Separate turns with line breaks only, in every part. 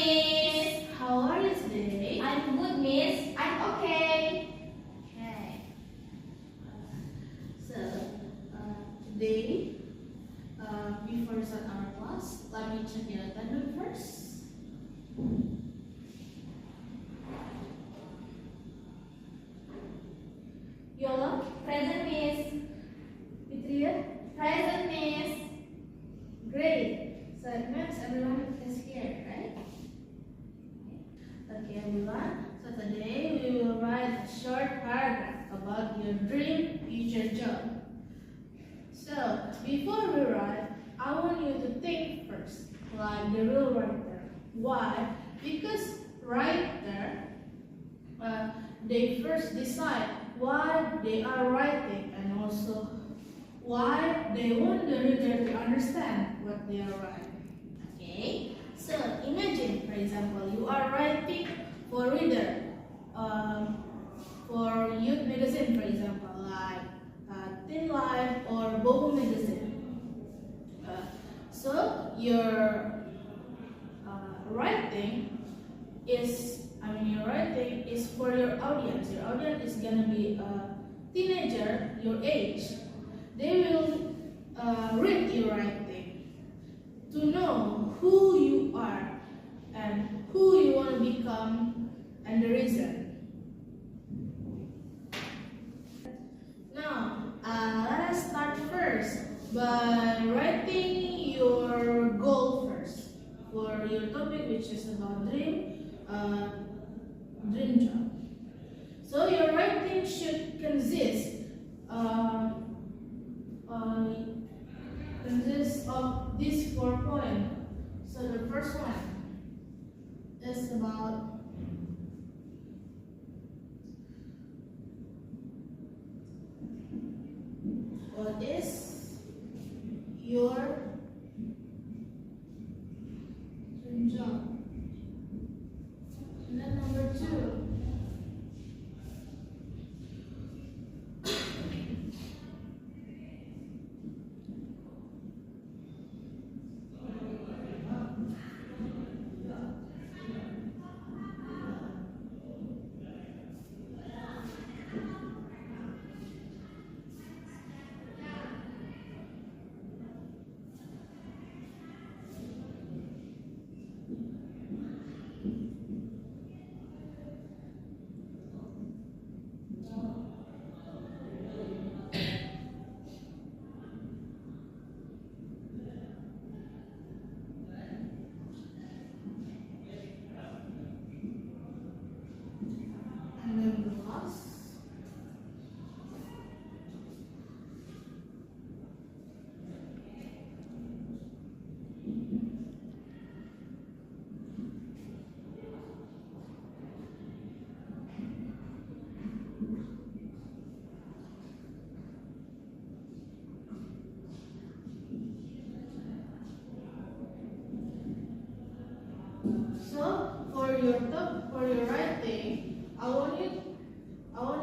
Miss.
How are you today?
I'm good, Miss. I'm okay.
Okay. So, today, before we start our class, let me check your attendance first. Yola,
Present, Miss.
Fitria,
Present, Miss.
great. So it means everyone is here, right? Okay, everyone. So today we will write a short paragraph about your dream future job. So before we write, I want you to think first, like the real writer. Why? Because writer, they first decide why they are writing and also why they want the reader to understand what they are writing. Okay, so imagine, for example, you are writing for reader, for youth magazine, for example, like Teen Life or Bobo magazine. So your your writing is for your audience. Your audience is gonna be a teenager, your age. They will read your writing to know who you are and who you want to become and the reason. Now, let us start first by writing your goal first for your topic, which is about dream job. So your writing should consist of these 4 points. So the first one is about what is your dream job. And then number 2. And then the last. So for your writing, I want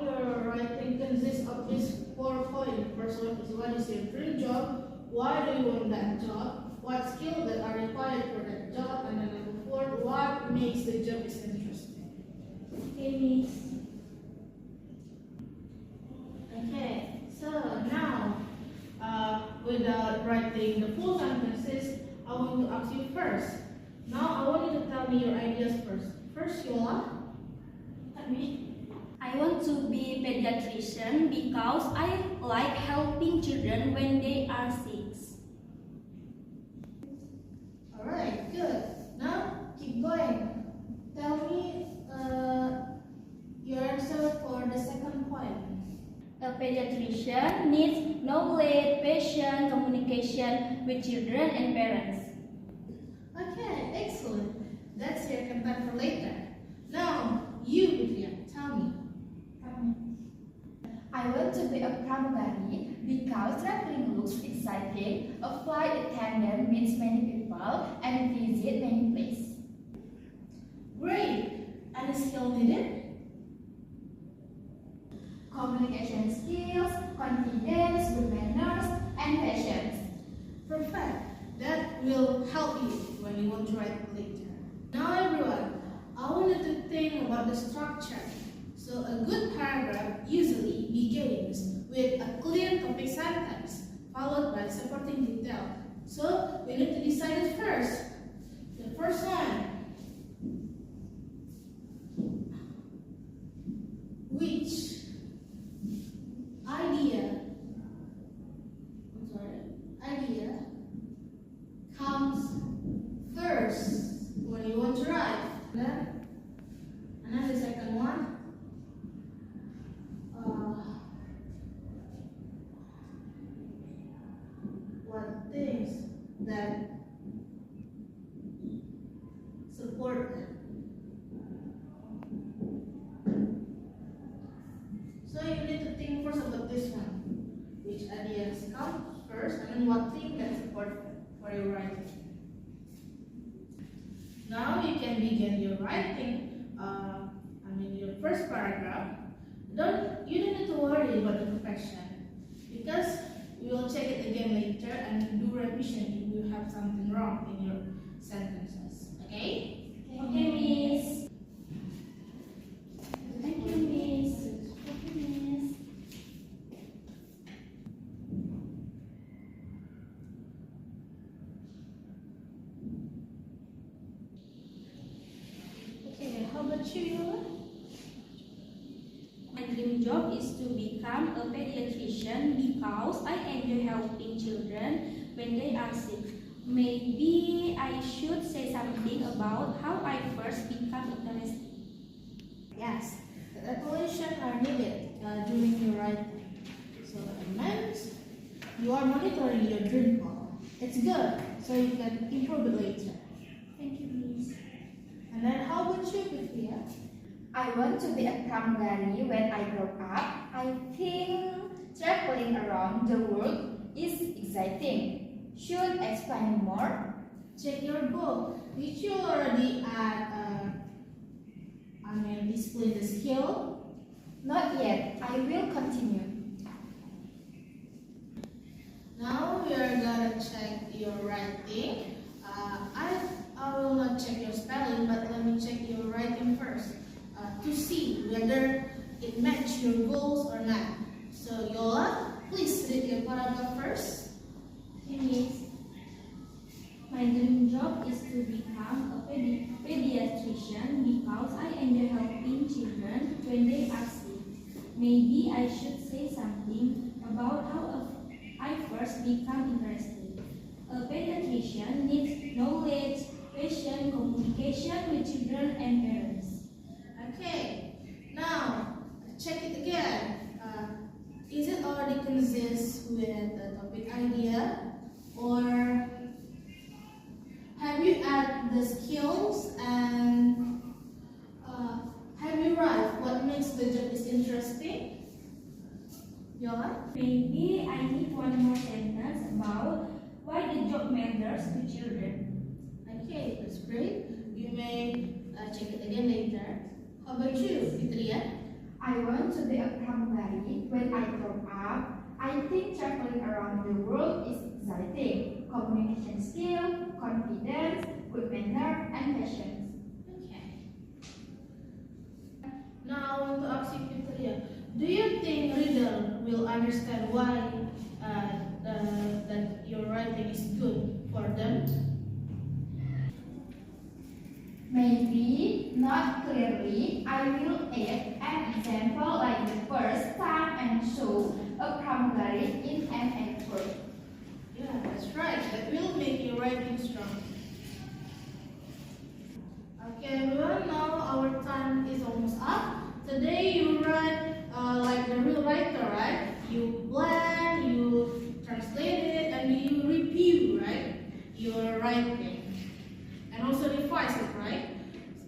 your writing consists of these 4 points. First one is what is your dream job? Why do you want that job? What skills that are required for that job? And then number 4, what makes the job is interesting.
Okay, Miss.
Okay, so now without writing the full sentences, I want to ask you first. Now I want you to tell me your ideas first. First, Yola.
I want to be pediatrician because I like helping children when they are sick.
Alright, good. Now keep going. Tell me your answer for the second point.
A pediatrician needs knowledge, patience, communication with children and parents.
Okay, excellent. That's your content for later. Now, you, Vidya, tell me.
I want to be a pramugari because traveling looks exciting. A flight attendant meets many people and visit many places.
Great. Any skill needed?
Communication skills, confidence, good manners, and patience.
Perfect. That will help you when you want to write later. Now followed by supporting detail. So we need to decide it first. The first one. Which idea comes first when you want to write? And then the second one. What things that support them? So you need to think first about this one. Which ideas come first, and then what thing that support for your writing. Now you can begin your writing. Your first paragraph. You don't need to worry about the perfection, because we will check it again later and do revision if you have something wrong in your sentences. Okay?
Okay, Miss. Thank you, Miss. Thank you, Miss.
Okay, how about you?
My dream job is to become a pediatrician because I enjoy helping children when they are sick. Maybe I should say something about how I first become interested.
Yes, the explanation are needed during your writing. So it means you are monitoring your dream goal. It's good, so you can improve it later.
Thank you, Miss.
And then how about you, Prithia?
I want to be a pramugari when I grow up. I think traveling around the world is exciting. Should I explain more?
Check your book. Did you already display the skill?
Not yet. I will continue.
Now we are gonna check your writing. I will not check your spelling, but let me check your writing first to see whether it matches your goals or not. So Yola, please read your paragraph first.
Okay, Miss. My dream job is to become a pediatrician because I enjoy helping children when they are sick. Maybe I should say something about how I first become interested. A pediatrician needs knowledge, patience, communication with children and parents.
Okay, now check it again. Is it already consist with the topic idea, or have you added the skills and have you write what makes the job is interesting? Yola?
Maybe I need one more sentence about why the job matters to children.
Okay, that's great. You may check it again later. How about you, Fitria?
I want to be a pramugari when I grow up. I think traveling around the world is exciting. Communication skill, confidence, good manner, and patience.
Okay. Now I want to ask you, Fitria. Do you think reader will understand why that your writing is good for them?
Maybe not clearly. I will add an example like the first time and show a pramugari in an effort.
Yeah, that's right. That will make your writing strong. Okay, everyone. Now our time is almost up. Today you write like the real writer, right? You plan, you translate it, and you review, right? Your writing. And also revise it, right?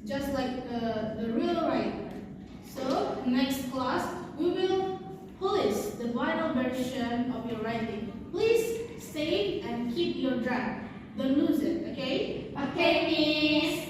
Just like the real writer. So, next class, we will polish the final version of your writing. Please save and keep your draft. Don't lose it, okay?
Okay, Miss.